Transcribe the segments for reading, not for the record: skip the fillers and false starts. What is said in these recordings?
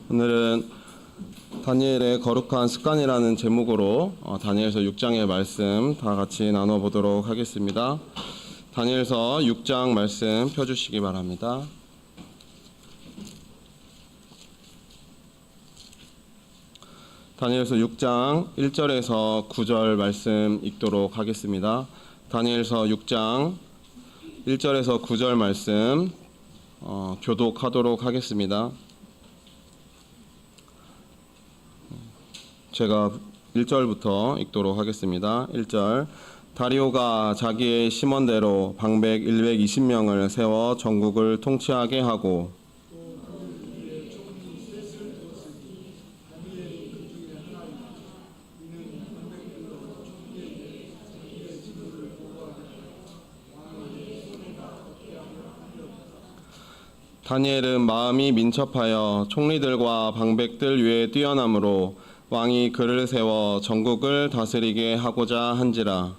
오늘은 다니엘의 거룩한 습관이라는 제목으로 다니엘서 6장의 말씀 다 같이 나눠보도록 하겠습니다. 다니엘서 6장 말씀 펴주시기 바랍니다. 다니엘서 6장 1절에서 9절 말씀 읽도록 하겠습니다. 다니엘서 6장 1절에서 9절 말씀 교독하도록 하겠습니다. 제가 1절부터 읽도록 하겠습니다. 1절. 다리오가 자기의 심원대로 방백 120명을 세워 전국을 통치하게 하고 다니엘은 마음이 민첩하여 총리들과 방백들 위에 뛰어남으로 왕이 그를 세워 전국을 다스리게 하고자 한지라.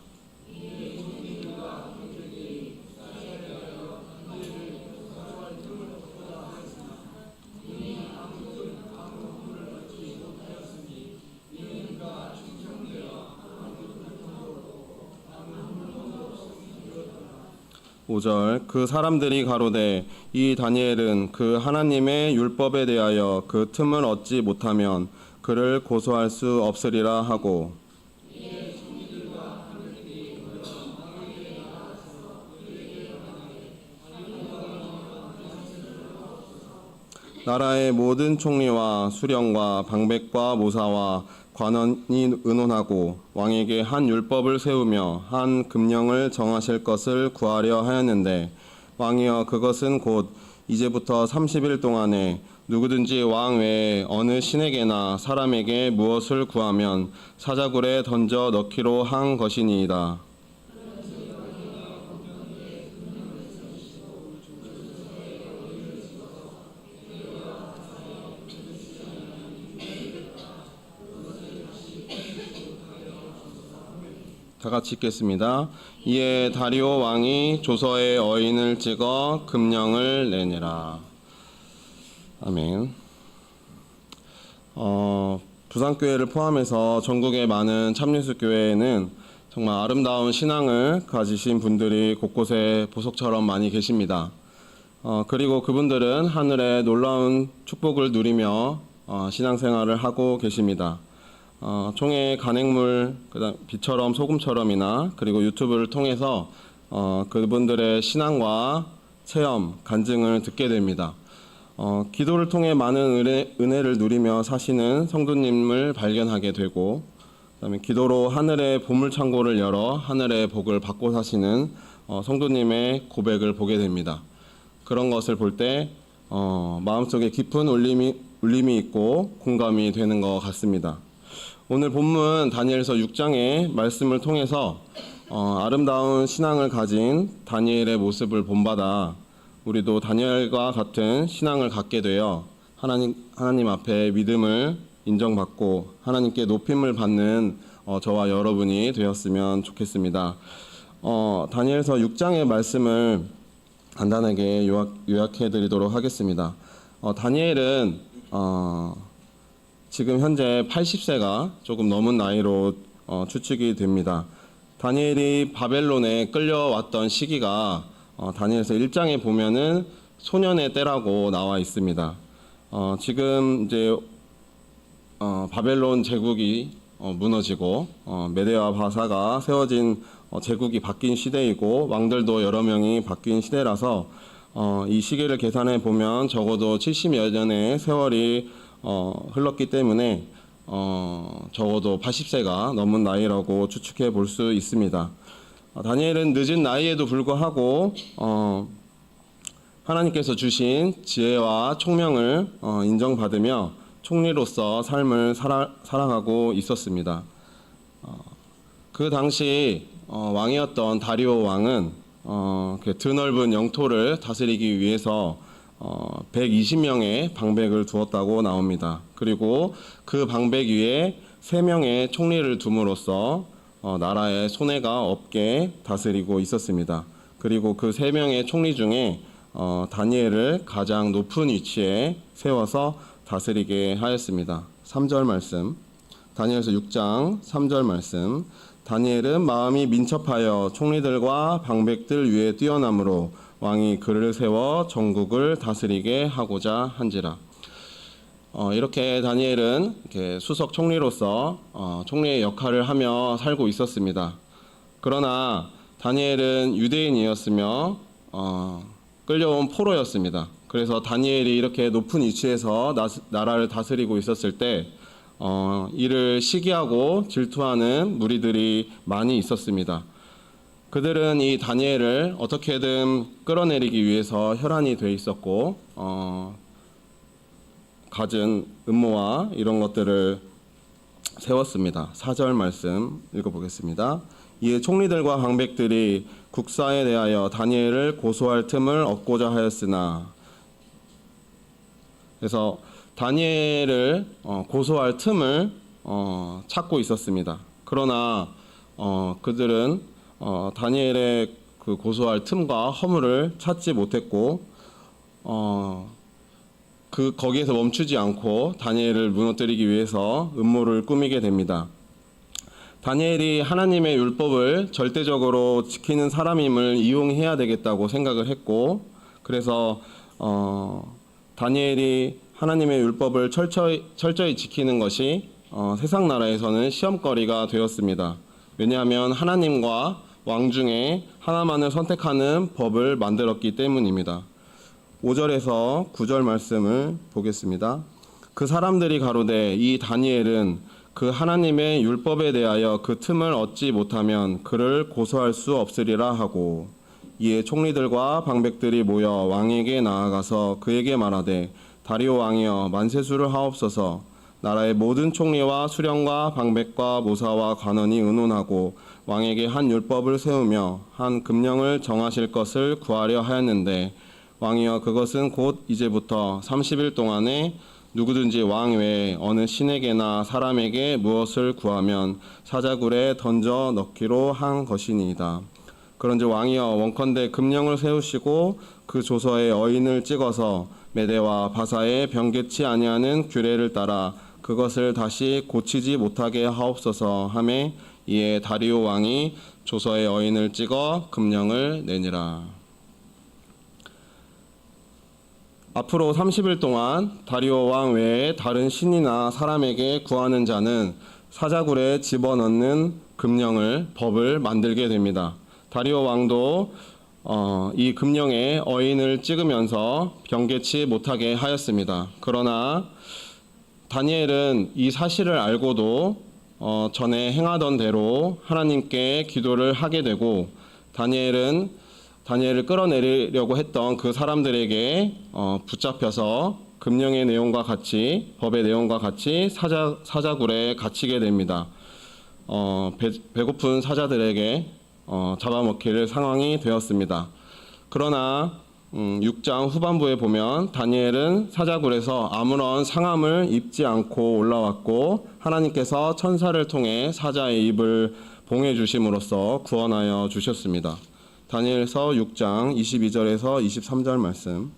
(5절) 그 사람들이 가로되 이 다니엘은 그 하나님의 율법에 대하여 그 틈을 얻지 못하면 그를 고소할 수 없으리라 하고 나라의 모든 총리와 수령과 방백과 모사와 관원이 의논하고 왕에게 한 율법을 세우며 한 금령을 정하실 것을 구하려 하였는데 왕이여 그것은 곧 이제부터 30일 동안에 누구든지 왕 외에 어느 신에게나 사람에게 무엇을 구하면 사자굴에 던져 넣기로 한 것이니이다. 다 같이 읽겠습니다. 이에 다리오 왕이 조서에 어인을 찍어 금령을 내니라. 아멘. 부산교회를 포함해서 전국의 많은 참예수 교회에는 정말 아름다운 신앙을 가지신 분들이 곳곳에 보석처럼 많이 계십니다. 그리고 그분들은 하늘의 놀라운 축복을 누리며 신앙생활을 하고 계십니다. 총회 간행물, 비처럼 소금처럼이나 그리고 유튜브를 통해서 그분들의 신앙과 체험, 간증을 듣게 됩니다. 기도를 통해 많은 은혜를 누리며 사시는 성도님을 발견하게 되고, 그다음에 기도로 하늘의 보물창고를 열어 하늘의 복을 받고 사시는 성도님의 고백을 보게 됩니다. 그런 것을 볼 때 마음속에 깊은 울림이 있고 공감이 되는 것 같습니다. 오늘 본문 다니엘서 6장의 말씀을 통해서 아름다운 신앙을 가진 다니엘의 모습을 본받아 우리도 다니엘과 같은 신앙을 갖게 되어 하나님 앞에 믿음을 인정받고 하나님께 높임을 받는 저와 여러분이 되었으면 좋겠습니다. 다니엘서 6장의 말씀을 간단하게 요약해 드리도록 하겠습니다. 다니엘은 지금 현재 80세가 조금 넘은 나이로 추측이 됩니다. 다니엘이 바벨론에 끌려왔던 시기가 다니엘서 1장에 보면은 소년의 때라고 나와 있습니다. 지금 이제 바벨론 제국이 무너지고 메대와 바사가 세워진 제국이 바뀐 시대이고 왕들도 여러 명이 바뀐 시대라서 이 시기를 계산해 보면 적어도 70여 년의 세월이 흘렀기 때문에 적어도 80세가 넘은 나이라고 추측해 볼 수 있습니다. 다니엘은 늦은 나이에도 불구하고 하나님께서 주신 지혜와 총명을 인정받으며 총리로서 삶을 살아가고 있었습니다. 그 당시 왕이었던 다리오 왕은 그 드넓은 영토를 다스리기 위해서 120명의 방백을 두었다고 나옵니다. 그리고 그 방백 위에 3명의 총리를 둠으로써 나라의 손해가 없게 다스리고 있었습니다. 그리고 그 3명의 총리 중에 다니엘을 가장 높은 위치에 세워서 다스리게 하였습니다. 3절 말씀, 다니엘서 6장 3절 말씀. 다니엘은 마음이 민첩하여 총리들과 방백들 위에 뛰어남으로 왕이 그를 세워 전국을 다스리게 하고자 한지라. 이렇게 다니엘은 이렇게 수석 총리로서 총리의 역할을 하며 살고 있었습니다. 그러나 다니엘은 유대인이었으며 끌려온 포로였습니다. 그래서 다니엘이 이렇게 높은 위치에서 나라를 다스리고 있었을 때 이를 시기하고 질투하는 무리들이 많이 있었습니다. 그들은 이 다니엘을 어떻게든 끌어내리기 위해서 혈안이 돼 있었고 갖은 음모와 이런 것들을 세웠습니다. 4절 말씀 읽어보겠습니다. 이에 총리들과 방백들이 국사에 대하여 다니엘을 고소할 틈을 얻고자 하였으나, 그래서 다니엘을 고소할 틈을 찾고 있었습니다. 그러나 그들은 다니엘의 그 고소할 틈과 허물을 찾지 못했고 거기에서 멈추지 않고 다니엘을 무너뜨리기 위해서 음모를 꾸미게 됩니다. 다니엘이 하나님의 율법을 절대적으로 지키는 사람임을 이용해야 되겠다고 생각을 했고, 그래서 다니엘이 하나님의 율법을 철저히 지키는 것이 세상 나라에서는 시험거리가 되었습니다. 왜냐하면 하나님과 왕 중에 하나만을 선택하는 법을 만들었기 때문입니다. 5절에서 9절 말씀을 보겠습니다. 그 사람들이 가로되 이 다니엘은 그 하나님의 율법에 대하여 그 틈을 얻지 못하면 그를 고소할 수 없으리라 하고, 이에 총리들과 방백들이 모여 왕에게 나아가서 그에게 말하되 다리오 왕이여 만세수를 하옵소서. 나라의 모든 총리와 수령과 방백과 모사와 관원이 의논하고 왕에게 한 율법을 세우며 한 금령을 정하실 것을 구하려 하였는데, 왕이여 그것은 곧 이제부터 30일 동안에 누구든지 왕 외에 어느 신에게나 사람에게 무엇을 구하면 사자굴에 던져 넣기로 한 것이니이다. 그런즉 왕이여 원컨대 금령을 세우시고 그 조서에 어인을 찍어서 메대와 바사에 변개치 아니하는 규례를 따라 그것을 다시 고치지 못하게 하옵소서 하매, 이에 다리오 왕이 조서에 어인을 찍어 금령을 내니라. 앞으로 30일 동안 다리오 왕 외에 다른 신이나 사람에게 구하는 자는 사자굴에 집어넣는 금령을, 법을 만들게 됩니다. 다리오 왕도 이 금령에 어인을 찍으면서 변개치 못하게 하였습니다. 그러나 다니엘은 이 사실을 알고도 전에 행하던 대로 하나님께 기도를 하게 되고, 다니엘을 끌어내리려고 했던 그 사람들에게 붙잡혀서 금령의 내용과 같이, 법의 내용과 같이 사자굴에 갇히게 됩니다. 배고픈 사자들에게 잡아먹힐 상황이 되었습니다. 그러나 6장 후반부에 보면 다니엘은 사자굴에서 아무런 상함을 입지 않고 올라왔고, 하나님께서 천사를 통해 사자의 입을 봉해 주심으로써 구원하여 주셨습니다. 다니엘서 6장 22절에서 23절 말씀.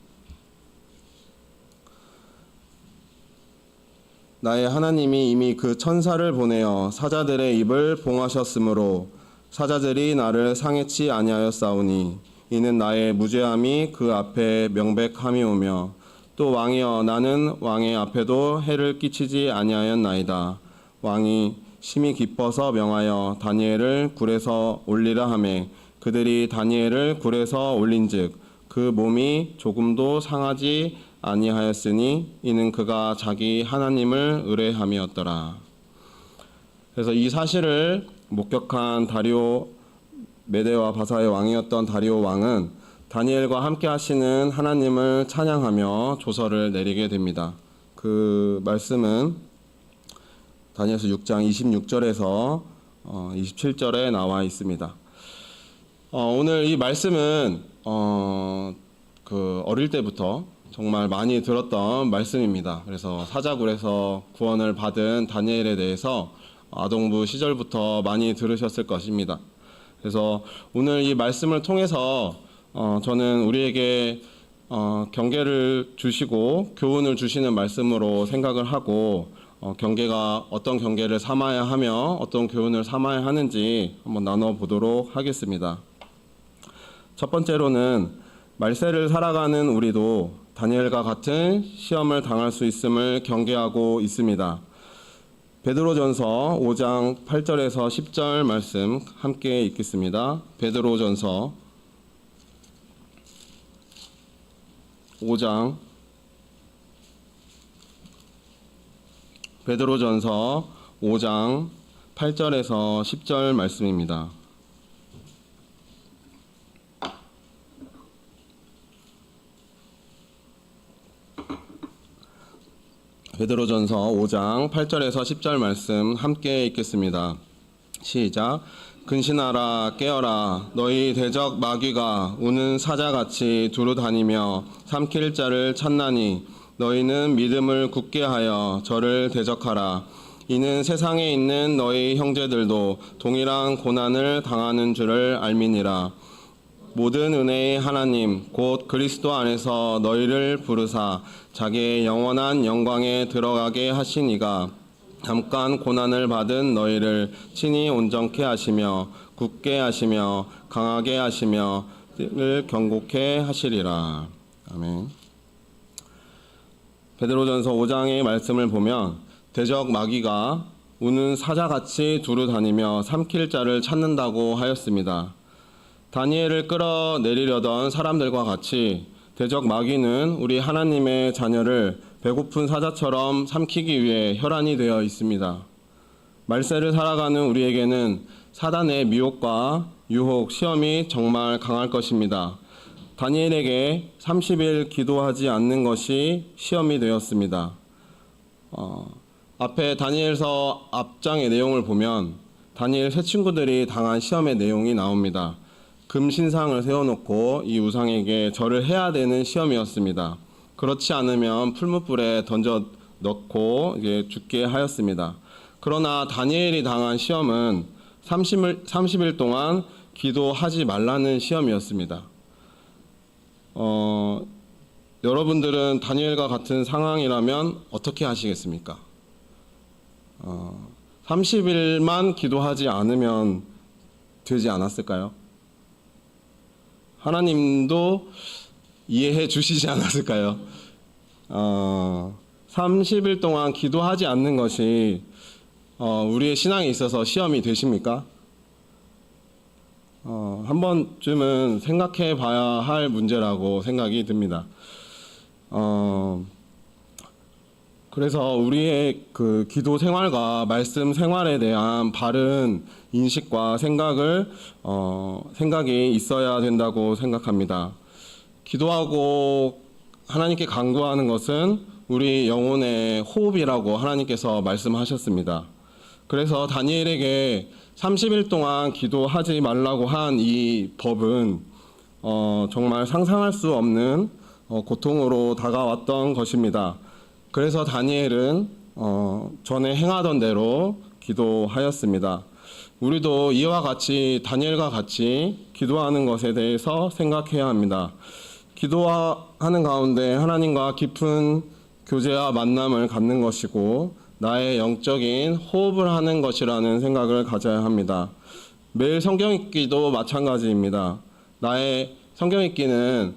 나의 하나님이 이미 그 천사를 보내어 사자들의 입을 봉하셨으므로 사자들이 나를 상해치 아니하였사오니, 이는 나의 무죄함이 그 앞에 명백함이오며, 또 왕이여 나는 왕의 앞에도 해를 끼치지 아니하였나이다. 왕이 심히 기뻐서 명하여 다니엘을 굴에서 올리라 하매, 그들이 다니엘을 굴에서 올린즉 그 몸이 조금도 상하지 아니하였으니 이는 그가 자기 하나님을 의뢰함이었더라. 그래서 이 사실을 목격한 다리오, 메대와 바사의 왕이었던 다리오 왕은 다니엘과 함께 하시는 하나님을 찬양하며 조서를 내리게 됩니다. 그 말씀은 다니엘서 6장 26절에서 27절에 나와 있습니다. 오늘 이 말씀은 어릴 때부터 정말 많이 들었던 말씀입니다. 그래서 사자굴에서 구원을 받은 다니엘에 대해서 아동부 시절부터 많이 들으셨을 것입니다. 그래서 오늘 이 말씀을 통해서 저는 우리에게 경계를 주시고 교훈을 주시는 말씀으로 생각을 하고 경계가 어떤 경계를 삼아야 하며 어떤 교훈을 삼아야 하는지 한번 나눠보도록 하겠습니다. 첫 번째로는 말세를 살아가는 우리도 다니엘과 같은 시험을 당할 수 있음을 경계하고 있습니다. 베드로전서 5장 8절에서 10절 말씀 함께 읽겠습니다. 베드로전서 5장 베드로전서 5장 8절에서 10절 말씀입니다. 베드로전서 5장 8절에서 10절 말씀 함께 읽겠습니다. 시작. 근신하라 깨어라 너희 대적 마귀가 우는 사자같이 두루 다니며 삼킬 자를 찾나니 너희는 믿음을 굳게 하여 저를 대적하라. 이는 세상에 있는 너희 형제들도 동일한 고난을 당하는 줄을 알미니라. 모든 은혜의 하나님 곧 그리스도 안에서 너희를 부르사 자기의 영원한 영광에 들어가게 하시니가 잠깐 고난을 받은 너희를 친히 온전케 하시며 굳게 하시며 강하게 하시며 을 경고케 하시리라. 아멘. 베드로전서 5장의 말씀을 보면 대적 마귀가 우는 사자같이 두루 다니며 삼킬 자를 찾는다고 하였습니다. 다니엘을 끌어내리려던 사람들과 같이 대적 마귀는 우리 하나님의 자녀를 배고픈 사자처럼 삼키기 위해 혈안이 되어 있습니다. 말세를 살아가는 우리에게는 사단의 미혹과 유혹, 시험이 정말 강할 것입니다. 다니엘에게 30일 기도하지 않는 것이 시험이 되었습니다. 앞에 다니엘서 앞장의 내용을 보면 다니엘 세 친구들이 당한 시험의 내용이 나옵니다. 금신상을 세워놓고 이 우상에게 절을 해야 되는 시험이었습니다. 그렇지 않으면 풀무불에 던져 넣고 죽게 하였습니다. 그러나 다니엘이 당한 시험은 30일 동안 기도하지 말라는 시험이었습니다. 여러분들은 다니엘과 같은 상황이라면 어떻게 하시겠습니까? 30일만 기도하지 않으면 되지 않았을까요? 하나님도 이해해 주시지 않았을까요? 30일 동안 기도하지 않는 것이 우리의 신앙에 있어서 시험이 되십니까? 한 번쯤은 생각해 봐야 할 문제라고 생각이 듭니다. 그래서 우리의 그 기도 생활과 말씀 생활에 대한 바른 인식과 생각이 있어야 된다고 생각합니다. 기도하고 하나님께 간구하는 것은 우리 영혼의 호흡이라고 하나님께서 말씀하셨습니다. 그래서 다니엘에게 30일 동안 기도하지 말라고 한 이 법은 정말 상상할 수 없는 고통으로 다가왔던 것입니다. 그래서 다니엘은 전에 행하던 대로 기도하였습니다. 우리도 이와 같이 다니엘과 같이 기도하는 것에 대해서 생각해야 합니다. 기도하는 가운데 하나님과 깊은 교제와 만남을 갖는 것이고 나의 영적인 호흡을 하는 것이라는 생각을 가져야 합니다. 매일 성경 읽기도 마찬가지입니다. 나의 성경 읽기는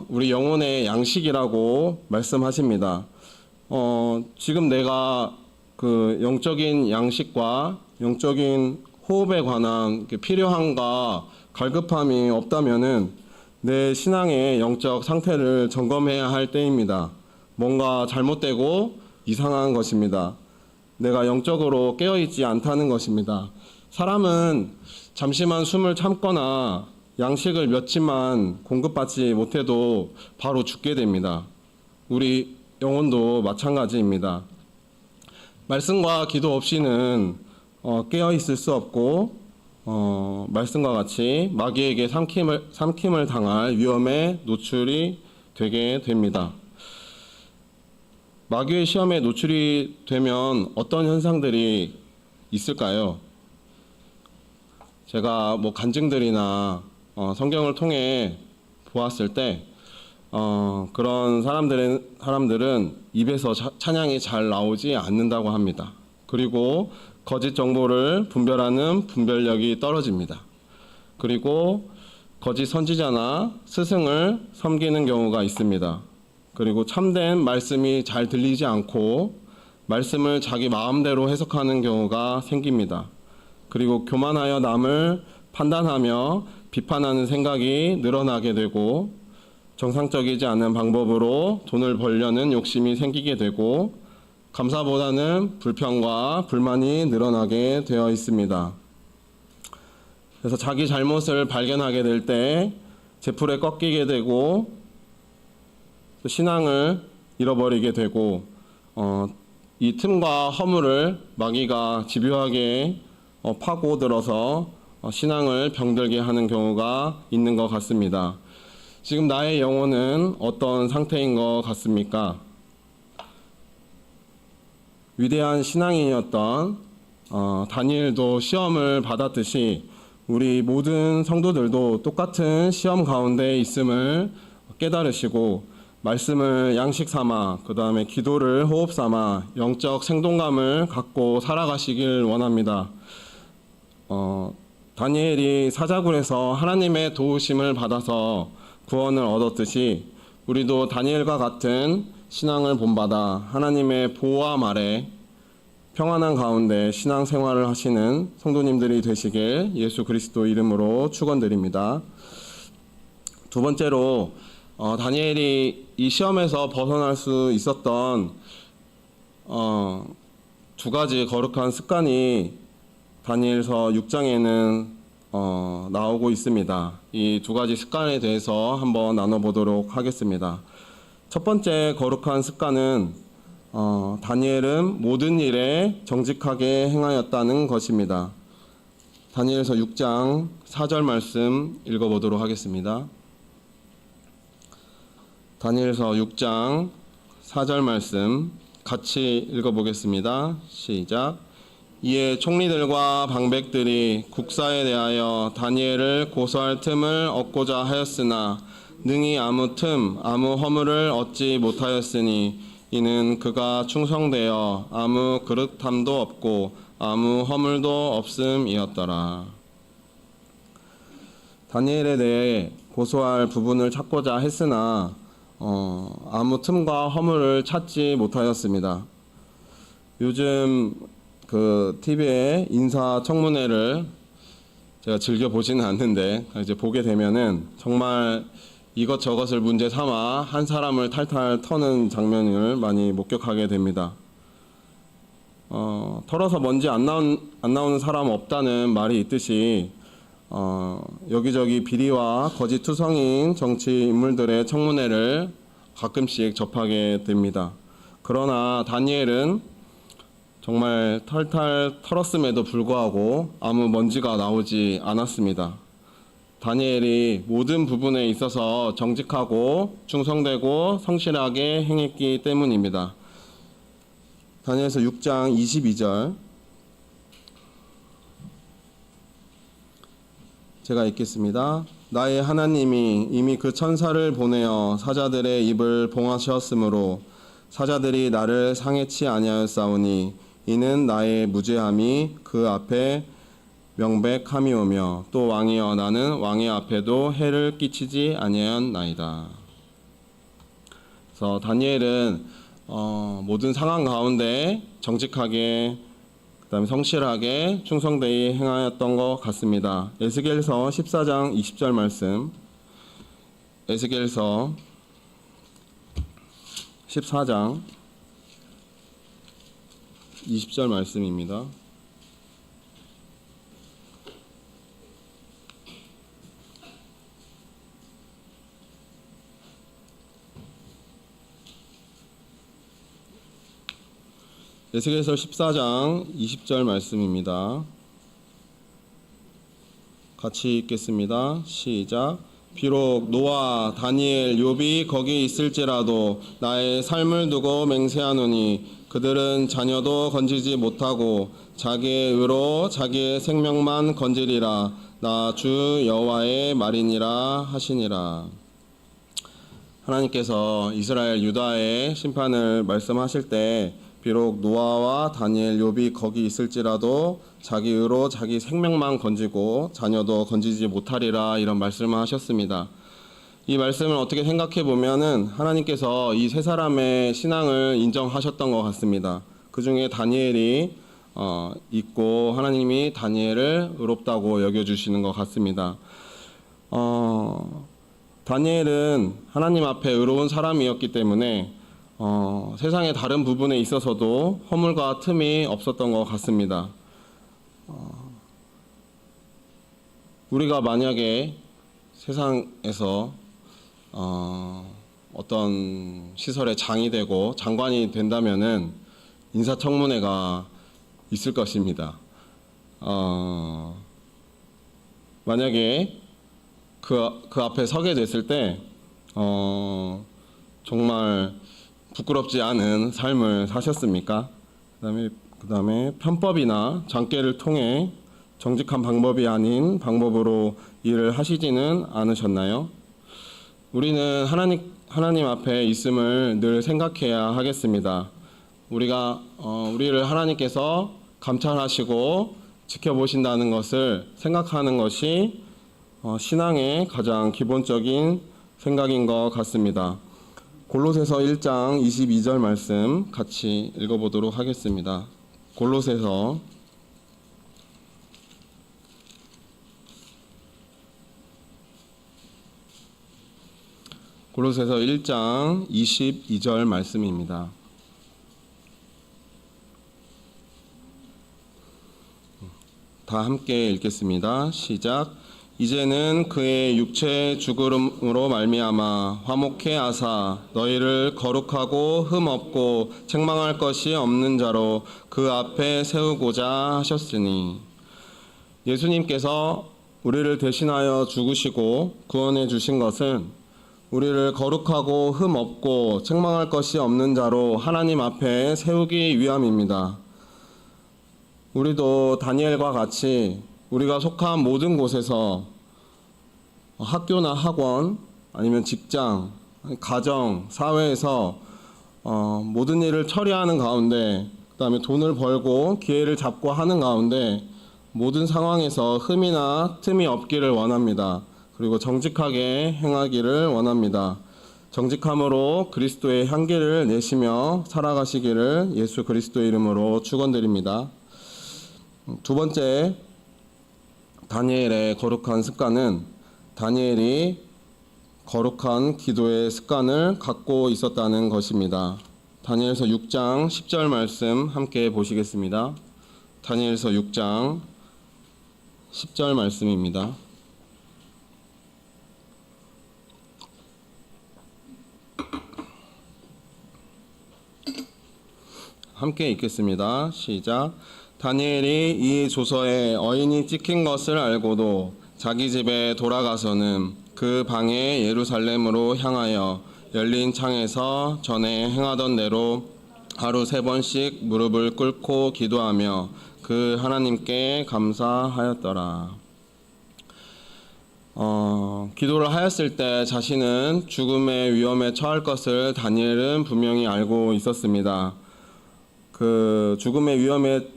우리 영혼의 양식이라고 말씀하십니다. 지금 내가 그 영적인 양식과 영적인 호흡에 관한 필요함과 갈급함이 없다면은 내 신앙의 영적 상태를 점검해야 할 때입니다. 뭔가 잘못되고 이상한 것입니다. 내가 영적으로 깨어있지 않다는 것입니다. 사람은 잠시만 숨을 참거나 양식을 며칠만 공급받지 못해도 바로 죽게 됩니다. 우리 영혼도 마찬가지입니다. 말씀과 기도 없이는 깨어있을 수 없고 말씀과 같이 마귀에게 삼킴을 당할 위험에 노출이 되게 됩니다. 마귀의 시험에 노출이 되면 어떤 현상들이 있을까요? 제가 간증들이나 성경을 통해 보았을 때 그런 사람들은 입에서 찬양이 잘 나오지 않는다고 합니다. 그리고 거짓 정보를 분별하는 분별력이 떨어집니다. 그리고 거짓 선지자나 스승을 섬기는 경우가 있습니다. 그리고 참된 말씀이 잘 들리지 않고 말씀을 자기 마음대로 해석하는 경우가 생깁니다. 그리고 교만하여 남을 판단하며 비판하는 생각이 늘어나게 되고 정상적이지 않은 방법으로 돈을 벌려는 욕심이 생기게 되고 감사보다는 불평과 불만이 늘어나게 되어 있습니다. 그래서 자기 잘못을 발견하게 될 때 제풀에 꺾이게 되고 신앙을 잃어버리게 되고 이 틈과 허물을 마귀가 집요하게 파고들어서 신앙을 병들게 하는 경우가 있는 것 같습니다. 지금 나의 영혼은 어떤 상태인 것 같습니까? 위대한 신앙인이었던 다니엘도 시험을 받았듯이 우리 모든 성도들도 똑같은 시험 가운데 있음을 깨달으시고 말씀을 양식 삼아 그 다음에 기도를 호흡 삼아 영적 생동감을 갖고 살아가시길 원합니다. 다니엘이 사자굴에서 하나님의 도우심을 받아서 구원을 얻었듯이 우리도 다니엘과 같은 신앙을 본받아 하나님의 보호함 아래 평안한 가운데 신앙생활을 하시는 성도님들이 되시길 예수 그리스도 이름으로 축원드립니다. 두 번째로 다니엘이 이 시험에서 벗어날 수 있었던 두 가지 거룩한 습관이 다니엘서 6장에는 나오고 있습니다. 이 두 가지 습관에 대해서 한번 나눠보도록 하겠습니다. 첫 번째 거룩한 습관은 다니엘은 모든 일에 정직하게 행하였다는 것입니다. 다니엘서 6장 4절 말씀 읽어보도록 하겠습니다. 다니엘서 6장 4절 말씀 같이 읽어보겠습니다. 시작. 이에 총리들과 방백들이 국사에 대하여 다니엘을 고소할 틈을 얻고자 하였으나 능히 아무 틈 아무 허물을 얻지 못하였으니 이는 그가 충성되어 아무 그릇함도 없고 아무 허물도 없음이었더라. 다니엘에 대해 고소할 부분을 찾고자 했으나 아무 틈과 허물을 찾지 못하였습니다. 요즘 그 TV에 인사청문회를 제가 즐겨 보지는 않는데 이제 보게 되면은 정말 이것저것을 문제 삼아 한 사람을 탈탈 터는 장면을 많이 목격하게 됩니다. 털어서 먼지 안 나오는 사람 없다는 말이 있듯이 여기저기 비리와 거짓 투성인 정치 인물들의 청문회를 가끔씩 접하게 됩니다. 그러나 다니엘은 정말 탈탈 털었음에도 불구하고 아무 먼지가 나오지 않았습니다. 다니엘이 모든 부분에 있어서 정직하고 충성되고 성실하게 행했기 때문입니다. 다니엘서 6장 22절 제가 읽겠습니다. 나의 하나님이 이미 그 천사를 보내어 사자들의 입을 봉하셨으므로 사자들이 나를 상해치 아니하였사오니 이는 나의 무죄함이 그 앞에 명백함이오며 또 왕이여 나는 왕의 앞에도 해를 끼치지 아니하였나이다. 그래서 다니엘은 모든 상황 가운데 정직하게 그다음에 성실하게 충성되이 행하였던 것 같습니다. 에스겔서 14장 20절 말씀 에스겔서 14장 20절 말씀입니다. 에스겔서 14장 20절 말씀입니다. 같이 읽겠습니다. 시작. 비록 노아, 다니엘, 욥이 거기 있을지라도 나의 삶을 두고 맹세하노니 그들은 자녀도 건지지 못하고 자기의 의로 자기의 생명만 건지리라. 나 주 여호와의 말이니라 하시니라. 하나님께서 이스라엘 유다의 심판을 말씀하실 때 비록 노아와 다니엘, 욥이 거기 있을지라도 자기 의로 자기 생명만 건지고 자녀도 건지지 못하리라 이런 말씀을 하셨습니다. 이 말씀을 어떻게 생각해 보면은 하나님께서 이 세 사람의 신앙을 인정하셨던 것 같습니다. 그 중에 다니엘이 있고 하나님이 다니엘을 의롭다고 여겨주시는 것 같습니다. 다니엘은 하나님 앞에 의로운 사람이었기 때문에 세상의 다른 부분에 있어서도 허물과 틈이 없었던 것 같습니다. 우리가 만약에 세상에서 어떤 시설의 장이 되고 장관이 된다면은 인사청문회가 있을 것입니다. 만약에 그 앞에 서게 됐을 때 정말 부끄럽지 않은 삶을 사셨습니까? 그다음에 편법이나 장깨를 통해 정직한 방법이 아닌 방법으로 일을 하시지는 않으셨나요? 우리는 하나님 앞에 있음을 늘 생각해야 하겠습니다. 우리를 하나님께서 감찰하시고 지켜보신다는 것을 생각하는 것이 신앙의 가장 기본적인 생각인 것 같습니다. 골로새서 1장 22절 말씀 같이 읽어보도록 하겠습니다. 골로새서 1장 22절 말씀입니다. 다 함께 읽겠습니다. 시작. 이제는 그의 육체의 죽음으로 말미암아 화목해 하사 너희를 거룩하고 흠 없고 책망할 것이 없는 자로 그 앞에 세우고자 하셨으니, 예수님께서 우리를 대신하여 죽으시고 구원해 주신 것은 우리를 거룩하고 흠 없고 책망할 것이 없는 자로 하나님 앞에 세우기 위함입니다. 우리도 다니엘과 같이 우리가 속한 모든 곳에서 학교나 학원 아니면 직장, 가정, 사회에서 모든 일을 처리하는 가운데, 그다음에 돈을 벌고 기회를 잡고 하는 가운데 모든 상황에서 흠이나 틈이 없기를 원합니다. 그리고 정직하게 행하기를 원합니다. 정직함으로 그리스도의 향기를 내시며 살아가시기를 예수 그리스도의 이름으로 축원드립니다. 두 번째, 다니엘의 거룩한 습관은 다니엘이 거룩한 기도의 습관을 갖고 있었다는 것입니다. 다니엘서 6장 10절 말씀 함께 보시겠습니다. 다니엘서 6장 10절 말씀입니다. 함께 읽겠습니다. 시작. 다니엘이 이 조서에 어인이 찍힌 것을 알고도 자기 집에 돌아가서는 그 방에 예루살렘으로 향하여 열린 창에서 전에 행하던 대로 하루 3번씩 무릎을 꿇고 기도하며 그 하나님께 감사하였더라. 기도를 하였을 때 자신은 죽음의 위험에 처할 것을 다니엘은 분명히 알고 있었습니다. 그 죽음의 위험에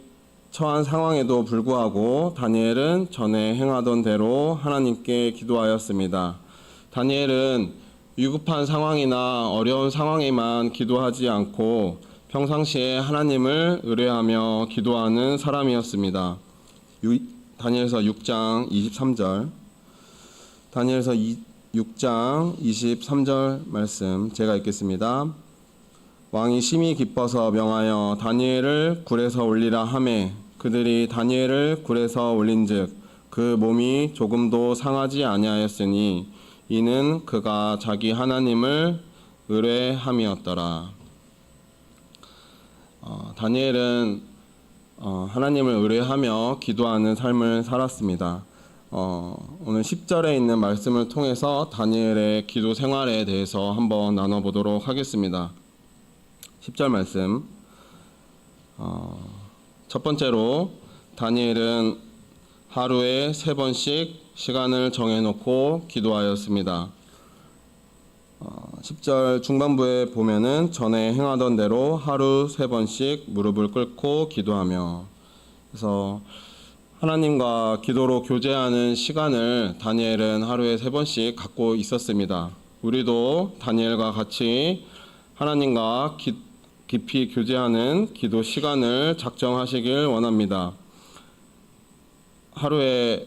처한 상황에도 불구하고 다니엘은 전에 행하던 대로 하나님께 기도하였습니다. 다니엘은 위급한 상황이나 어려운 상황에만 기도하지 않고 평상시에 하나님을 의뢰하며 기도하는 사람이었습니다. 다니엘서 6장 23절, 다니엘서 6장 23절 말씀 제가 읽겠습니다. 왕이 심히 기뻐서 명하여 다니엘을 굴에서 올리라 하매 그들이 다니엘을 굴에서 올린즉 그 몸이 조금도 상하지 아니하였으니 이는 그가 자기 하나님을 의뢰함이었더라. 다니엘은 하나님을 의뢰하며 기도하는 삶을 살았습니다. 오늘 10절에 있는 말씀을 통해서 다니엘의 기도 생활에 대해서 한번 나눠보도록 하겠습니다. 10절 말씀. 첫 번째로 다니엘은 하루에 3번씩 시간을 정해놓고 기도하였습니다. 10절 중반부에 보면은 전에 행하던 대로 하루 3번씩 무릎을 꿇고 기도하며, 그래서 하나님과 기도로 교제하는 시간을 다니엘은 하루에 3번씩 갖고 있었습니다. 우리도 다니엘과 같이 하나님과 깊이 교제하는 기도 시간을 작정하시길 원합니다. 하루에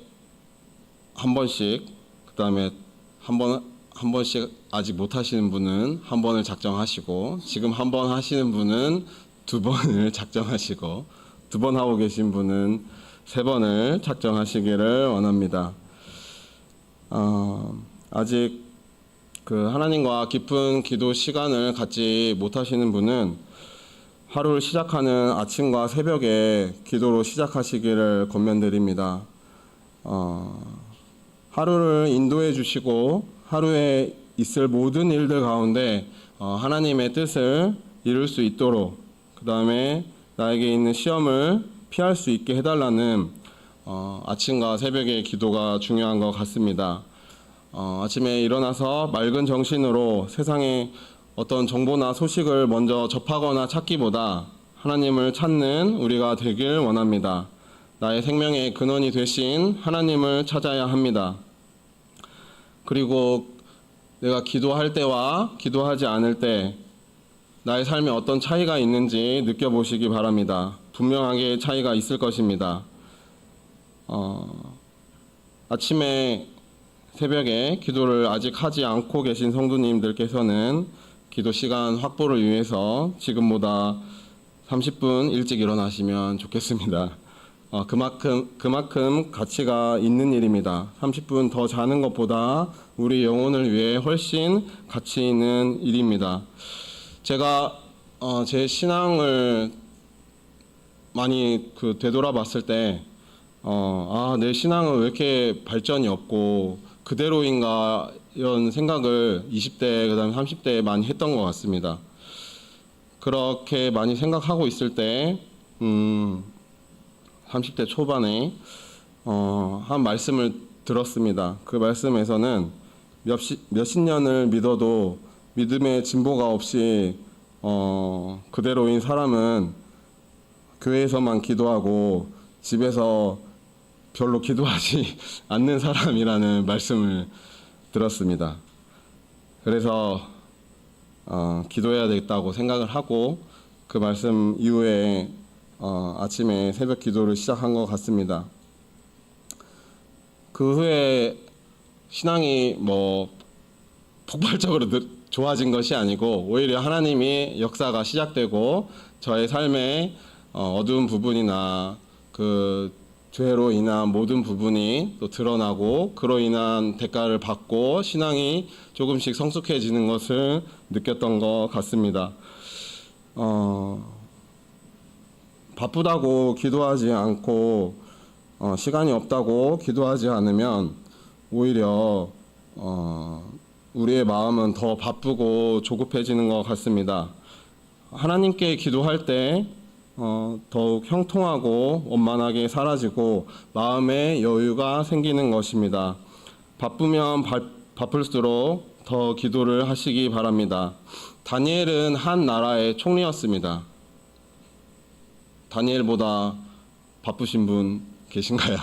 한 번씩, 그 다음에 한 번씩 아직 못 하시는 분은 한 번을 작정하시고, 지금 한 번 하시는 분은 2번을 작정하시고, 2번 하고 계신 분은 3번을 작정하시기를 원합니다. 아직 하나님과 깊은 기도 시간을 갖지 못하시는 분은 하루를 시작하는 아침과 새벽에 기도로 시작하시기를 권면드립니다. 하루를 인도해 주시고 하루에 있을 모든 일들 가운데 하나님의 뜻을 이룰 수 있도록, 그 다음에 나에게 있는 시험을 피할 수 있게 해달라는 아침과 새벽의 기도가 중요한 것 같습니다. 아침에 일어나서 맑은 정신으로 세상의 어떤 정보나 소식을 먼저 접하거나 찾기보다 하나님을 찾는 우리가 되길 원합니다. 나의 생명의 근원이 되신 하나님을 찾아야 합니다. 그리고 내가 기도할 때와 기도하지 않을 때 나의 삶에 어떤 차이가 있는지 느껴보시기 바랍니다. 분명하게 차이가 있을 것입니다. 아침에 새벽에 기도를 아직 하지 않고 계신 성도님들께서는 기도 시간 확보를 위해서 지금보다 30분 일찍 일어나시면 좋겠습니다. 그만큼 가치가 있는 일입니다. 30분 더 자는 것보다 우리 영혼을 위해 훨씬 가치 있는 일입니다. 제가 제 신앙을 많이 되돌아봤을 때 내 신앙은 왜 이렇게 발전이 없고 그대로인가 이런 생각을 20대 그다음에 30대에 많이 했던 것 같습니다. 그렇게 많이 생각하고 있을 때 30대 초반에 한 말씀을 들었습니다. 그 말씀에서는 몇십 년을 믿어도 믿음의 진보가 없이 그대로인 사람은 교회에서만 기도하고 집에서 별로 기도하지 않는 사람이라는 말씀을 들었습니다. 그래서 기도해야 되겠다고 생각을 하고 그 말씀 이후에 아침에 새벽 기도를 시작한 것 같습니다. 그 후에 신앙이 폭발적으로 좋아진 것이 아니고 오히려 하나님이 역사가 시작되고 저의 삶의 어두운 부분이나 그 죄로 인한 모든 부분이 또 드러나고 그로 인한 대가를 받고 신앙이 조금씩 성숙해지는 것을 느꼈던 것 같습니다. 바쁘다고 기도하지 않고 시간이 없다고 기도하지 않으면 오히려 우리의 마음은 더 바쁘고 조급해지는 것 같습니다. 하나님께 기도할 때 더욱 형통하고 원만하게 사라지고 마음의 여유가 생기는 것입니다. 바쁘면 바쁠수록 더 기도를 하시기 바랍니다. 다니엘은 한 나라의 총리였습니다. 다니엘보다 바쁘신 분 계신가요?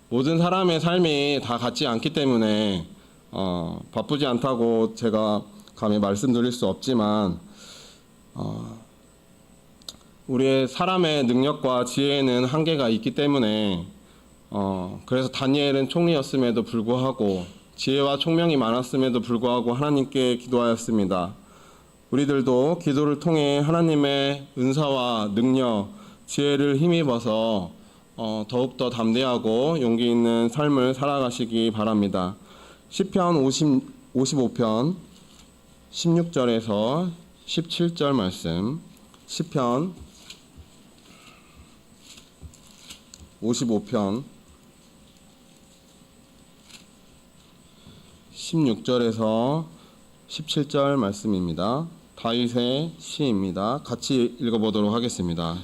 모든 사람의 삶이 다 같지 않기 때문에 바쁘지 않다고 제가 감히 말씀드릴 수 없지만 우리의 사람의 능력과 지혜에는 한계가 있기 때문에 그래서 다니엘은 총리였음에도 불구하고 지혜와 총명이 많았음에도 불구하고 하나님께 기도하였습니다. 우리들도 기도를 통해 하나님의 은사와 능력, 지혜를 힘입어서 더욱더 담대하고 용기 있는 삶을 살아가시기 바랍니다. 시편 55편 16절에서 17절 말씀, 시편 55편 16절에서 17절 말씀입니다. 다윗의 시입니다. 같이 읽어보도록 하겠습니다.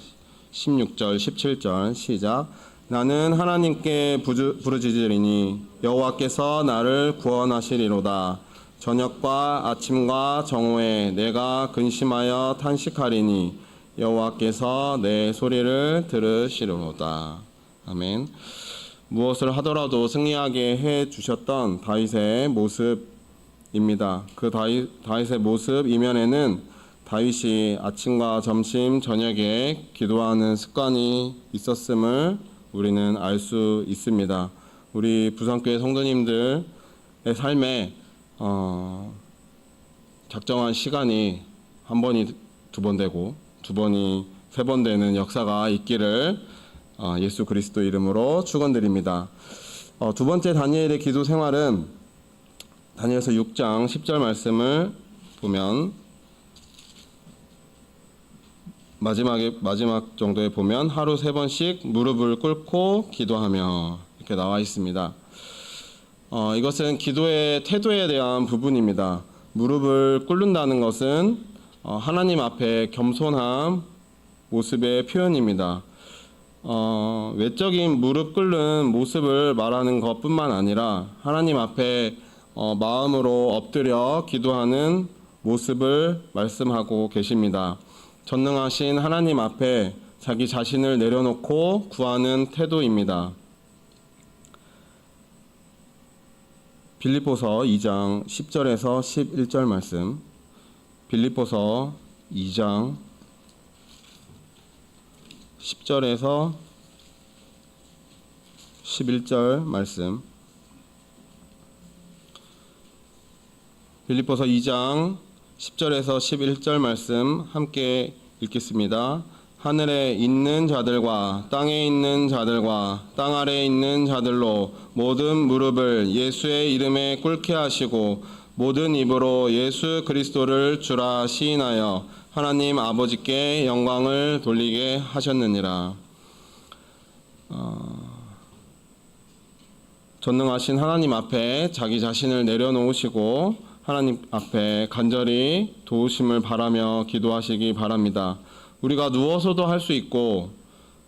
16절, 17절 시작. 나는 하나님께 부르짖으리니 여호와께서 나를 구원하시리로다. 저녁과 아침과 정오에 내가 근심하여 탄식하리니 여호와께서 내 소리를 들으시리로다. 아멘. 무엇을 하더라도 승리하게 해 주셨던 다윗의 모습입니다. 그 다윗의 모습 이면에는 다윗이 아침과 점심, 저녁에 기도하는 습관이 있었음을 우리는 알 수 있습니다. 우리 부산교회 성도님들의 삶에 작정한 시간이 한 번이 두 번 되고 두 번이 세 번 되는 역사가 있기를 예수 그리스도 이름으로 축원드립니다. 두 번째 다니엘의 기도 생활은 다니엘서 6장 10절 말씀을 보면 마지막 정도에 보면 하루 3번씩 무릎을 꿇고 기도하며 이렇게 나와 있습니다. 이것은 기도의 태도에 대한 부분입니다. 무릎을 꿇는다는 것은 하나님 앞에 겸손한 모습의 표현입니다. 외적인 무릎 꿇는 모습을 말하는 것뿐만 아니라 하나님 앞에 마음으로 엎드려 기도하는 모습을 말씀하고 계십니다. 전능하신 하나님 앞에 자기 자신을 내려놓고 구하는 태도입니다. 빌립보서 2장 10절에서 11절 말씀. 빌립보서 2장 10절에서 11절 말씀. 빌립보서 2장 10절에서 11절 말씀 함께 읽겠습니다. 하늘에 있는 자들과 땅에 있는 자들과 땅 아래에 있는 자들로 모든 무릎을 예수의 이름에 꿇게 하시고 모든 입으로 예수 그리스도를 주라 시인하여 하나님 아버지께 영광을 돌리게 하셨느니라. 전능하신 하나님 앞에 자기 자신을 내려놓으시고 하나님 앞에 간절히 도우심을 바라며 기도하시기 바랍니다. 우리가 누워서도 할 수 있고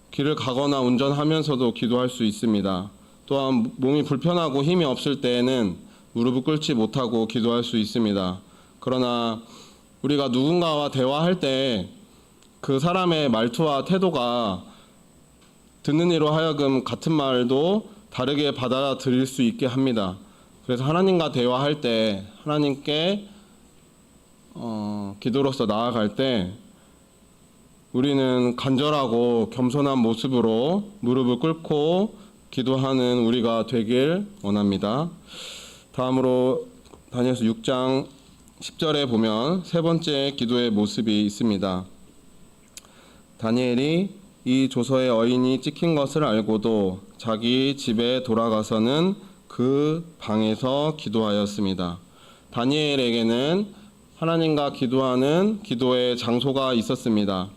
길을 가거나 운전하면서도 기도할 수 있습니다. 또한 몸이 불편하고 힘이 없을 때에는 무릎을 꿇지 못하고 기도할 수 있습니다. 그러나 우리가 누군가와 대화할 때 그 사람의 말투와 태도가 듣는 이로 하여금 같은 말도 다르게 받아들일 수 있게 합니다. 그래서 하나님과 대화할 때 하나님께 기도로서 나아갈 때 우리는 간절하고 겸손한 모습으로 무릎을 꿇고 기도하는 우리가 되길 원합니다. 다음으로 다니엘서 6장 10절에 보면 세 번째 기도의 모습이 있습니다. 다니엘이 이 조서의 어인이 찍힌 것을 알고도 자기 집에 돌아가서는 그 방에서 기도하였습니다. 다니엘에게는 하나님과 기도하는 기도의 장소가 있었습니다.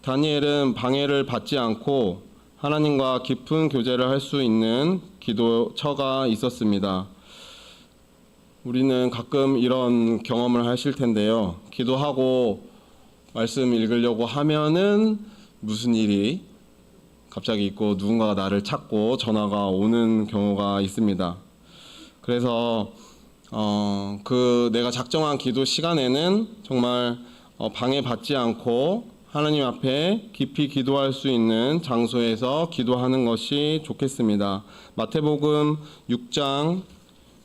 다니엘은 방해를 받지 않고 하나님과 깊은 교제를 할 수 있는 기도처가 있었습니다. 우리는 가끔 이런 경험을 하실 텐데요. 기도하고 말씀 읽으려고 하면은 무슨 일이 갑자기 있고 누군가가 나를 찾고 전화가 오는 경우가 있습니다. 그래서 그 내가 작정한 기도 시간에는 정말 방해받지 않고 하나님 앞에 깊이 기도할 수 있는 장소에서 기도하는 것이 좋겠습니다. 마태복음 6장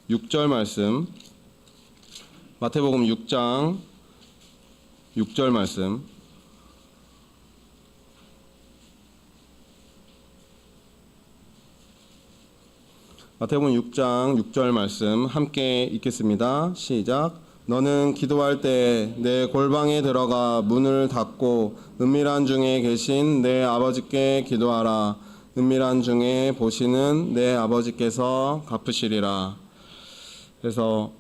6절 말씀. 마태복음 6장 6절 말씀. 마태복음 6장 6절 말씀 함께 읽겠습니다. 시작. 너는 기도할 때 내 골방에 들어가 문을 닫고 은밀한 중에 계신 내 아버지께 기도하라. 은밀한 중에 보시는 내 아버지께서 갚으시리라. 그래서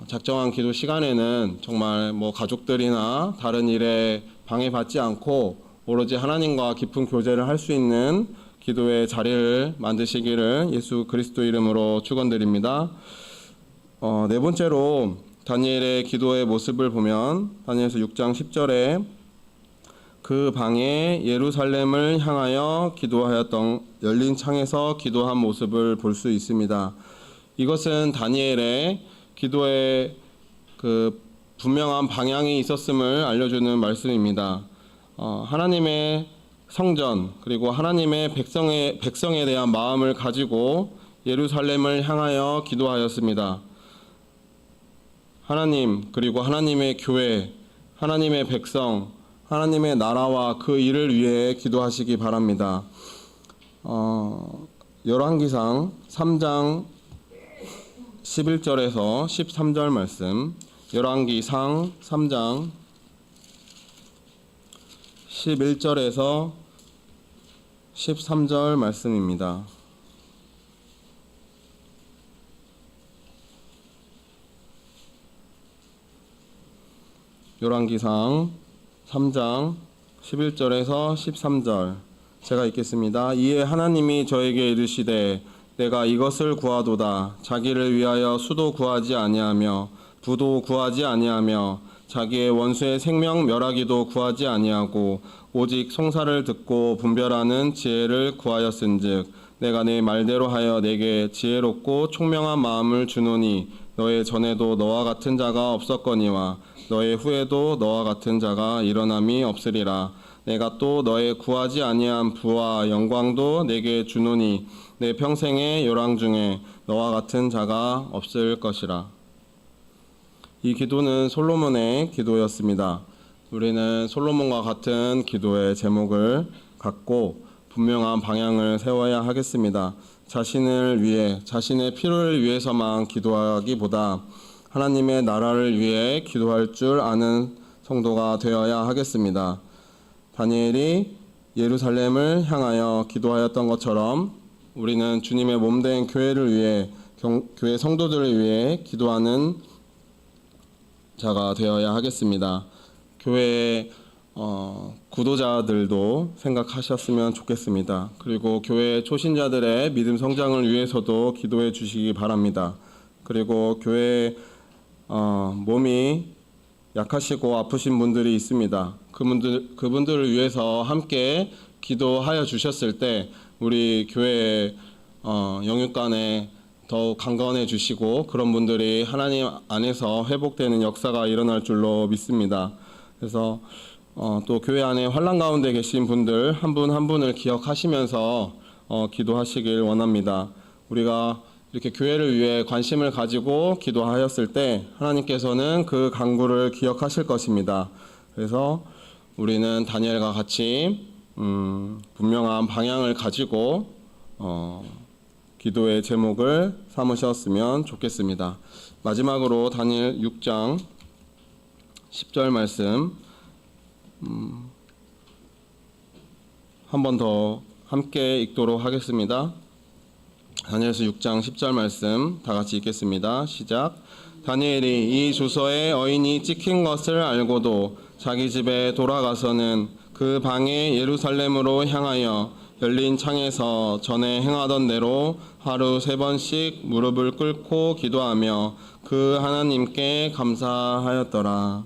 작정한 기도 시간에는 정말 가족들이나 다른 일에 방해받지 않고 오로지 하나님과 깊은 교제를 할 수 있는 기도의 자리를 만드시기를 예수 그리스도 이름으로 축원드립니다. 네 번째로 다니엘의 기도의 모습을 보면 다니엘서 6장 10절에 그 방에 예루살렘을 향하여 기도하였던 열린 창에서 기도한 모습을 볼 수 있습니다. 이것은 다니엘의 기도에 그 분명한 방향이 있었음을 알려주는 말씀입니다. 하나님의 성전 그리고 하나님의 백성에 대한 마음을 가지고 예루살렘을 향하여 기도하였습니다. 하나님 그리고 하나님의 교회, 하나님의 백성, 하나님의 나라와 그 일을 위해 기도하시기 바랍니다. 열왕기상 3장 11절에서 13절 말씀, 열왕기상 3장 11절에서 13절 말씀입니다. 열왕기상 3장 11절에서 13절 제가 읽겠습니다. 이에 하나님이 저에게 이르시되 내가 이것을 구하도다. 자기를 위하여 수도 구하지 아니하며 부도 구하지 아니하며 자기의 원수의 생명 멸하기도 구하지 아니하고 오직 송사를 듣고 분별하는 지혜를 구하였은즉 내가 내 말대로 하여 내게 지혜롭고 총명한 마음을 주노니 너의 전에도 너와 같은 자가 없었거니와 너의 후에도 너와 같은 자가 일어남이 없으리라. 내가 또 너의 구하지 아니한 부와 영광도 내게 주노니 내 평생의 요랑 중에 너와 같은 자가 없을 것이라. 이 기도는 솔로몬의 기도였습니다. 우리는 솔로몬과 같은 기도의 제목을 갖고 분명한 방향을 세워야 하겠습니다. 자신을 위해, 자신의 필요를 위해서만 기도하기보다 하나님의 나라를 위해 기도할 줄 아는 성도가 되어야 하겠습니다. 다니엘이 예루살렘을 향하여 기도하였던 것처럼 우리는 주님의 몸된 교회를 위해, 교회 성도들을 위해 기도하는 자가 되어야 하겠습니다. 교회의 구도자들도 생각하셨으면 좋겠습니다. 그리고 교회 초신자들의 믿음 성장을 위해서도 기도해 주시기 바랍니다. 그리고 교회 몸이 약하시고 아프신 분들이 있습니다. 그분들을 위해서 함께 기도하여 주셨을 때 우리 교회 영육간에 더욱 강건해 주시고 그런 분들이 하나님 안에서 회복되는 역사가 일어날 줄로 믿습니다. 그래서 또 교회 안에 환난 가운데 계신 분들 한 분 한 분을 기억하시면서 기도하시길 원합니다. 우리가 이렇게 교회를 위해 관심을 가지고 기도하였을 때 하나님께서는 그 간구를 기억하실 것입니다. 그래서 우리는 다니엘과 같이 분명한 방향을 가지고 기도의 제목을 삼으셨으면 좋겠습니다. 마지막으로 다니엘 6장 10절 말씀 한 번 더 함께 읽도록 하겠습니다. 다니엘서 6장 10절 말씀 다 같이 읽겠습니다. 시작. 다니엘이 이 조서에 어인이 찍힌 것을 알고도 자기 집에 돌아가서는 그 방에 예루살렘으로 향하여 열린 창에서 전에 행하던 대로 하루 3번씩 무릎을 꿇고 기도하며 그 하나님께 감사하였더라.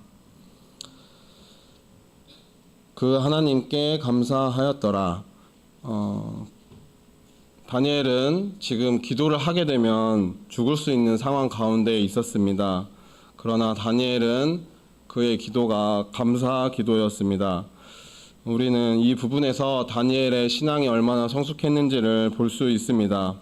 그 하나님께 감사하였더라. 다니엘은 지금 기도를 하게 되면 죽을 수 있는 상황 가운데 있었습니다. 그러나 다니엘은 그의 기도가 감사 기도였습니다. 우리는 이 부분에서 다니엘의 신앙이 얼마나 성숙했는지를 볼 수 있습니다.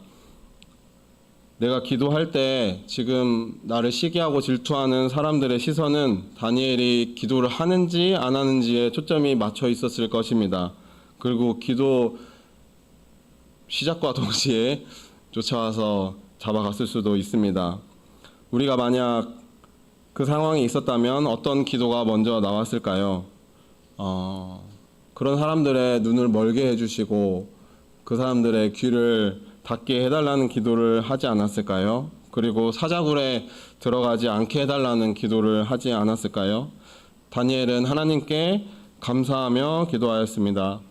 내가 기도할 때 지금 나를 시기하고 질투하는 사람들의 시선은 다니엘이 기도를 하는지 안 하는지에 초점이 맞춰 있었을 것입니다. 그리고 기도 시작과 동시에 쫓아와서 잡아갔을 수도 있습니다. 우리가 만약 그 상황이 있었다면 어떤 기도가 먼저 나왔을까요? 그런 사람들의 눈을 멀게 해주시고 그 사람들의 귀를 닫게 해달라는 기도를 하지 않았을까요? 그리고 사자굴에 들어가지 않게 해달라는 기도를 하지 않았을까요? 다니엘은 하나님께 감사하며 기도하였습니다.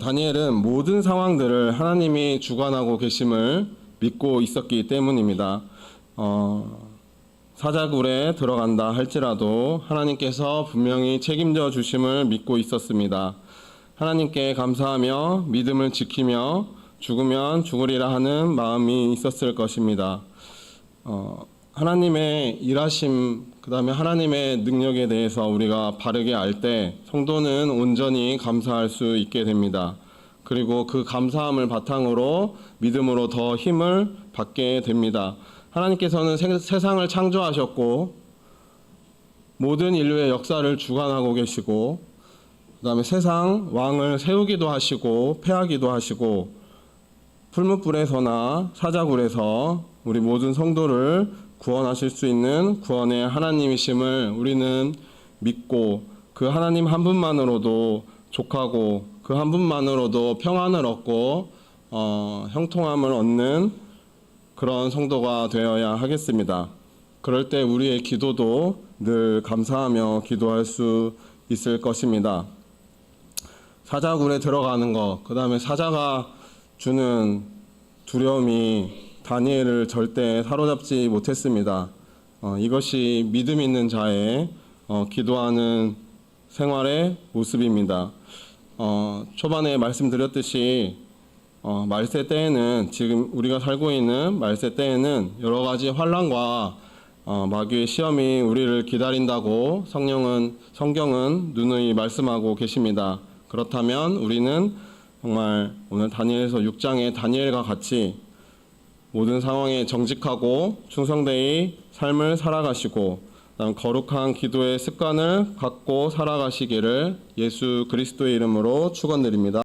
다니엘은 모든 상황들을 하나님이 주관하고 계심을 믿고 있었기 때문입니다. 사자굴에 들어간다 할지라도 하나님께서 분명히 책임져 주심을 믿고 있었습니다. 하나님께 감사하며 믿음을 지키며 죽으면 죽으리라 하는 마음이 있었을 것입니다. 하나님의 일하심, 그 다음에 하나님의 능력에 대해서 우리가 바르게 알 때 성도는 온전히 감사할 수 있게 됩니다. 그리고 그 감사함을 바탕으로 믿음으로 더 힘을 받게 됩니다. 하나님께서는 세상을 창조하셨고 모든 인류의 역사를 주관하고 계시고 그 다음에 세상 왕을 세우기도 하시고 패하기도 하시고 풀무불에서나 사자굴에서 우리 모든 성도를 구원하실 수 있는 구원의 하나님이심을 우리는 믿고 그 하나님 한 분만으로도 족하고 그 한 분만으로도 평안을 얻고 형통함을 얻는 그런 성도가 되어야 하겠습니다. 그럴 때 우리의 기도도 늘 감사하며 기도할 수 있을 것입니다. 사자굴에 들어가는 것, 그 다음에 사자가 주는 두려움이 다니엘을 절대 사로잡지 못했습니다. 이것이 믿음 있는 자의 기도하는 생활의 모습입니다. 초반에 말씀드렸듯이 말세 때에는 지금 우리가 살고 있는 말세 때에는 여러 가지 환난과 마귀의 시험이 우리를 기다린다고 성경은 누누이 말씀하고 계십니다. 그렇다면 우리는 정말 오늘 다니엘서 6장의 다니엘과 같이 모든 상황에 정직하고 충성되이 삶을 살아가시고 그다음 거룩한 기도의 습관을 갖고 살아가시기를 예수 그리스도의 이름으로 축원드립니다.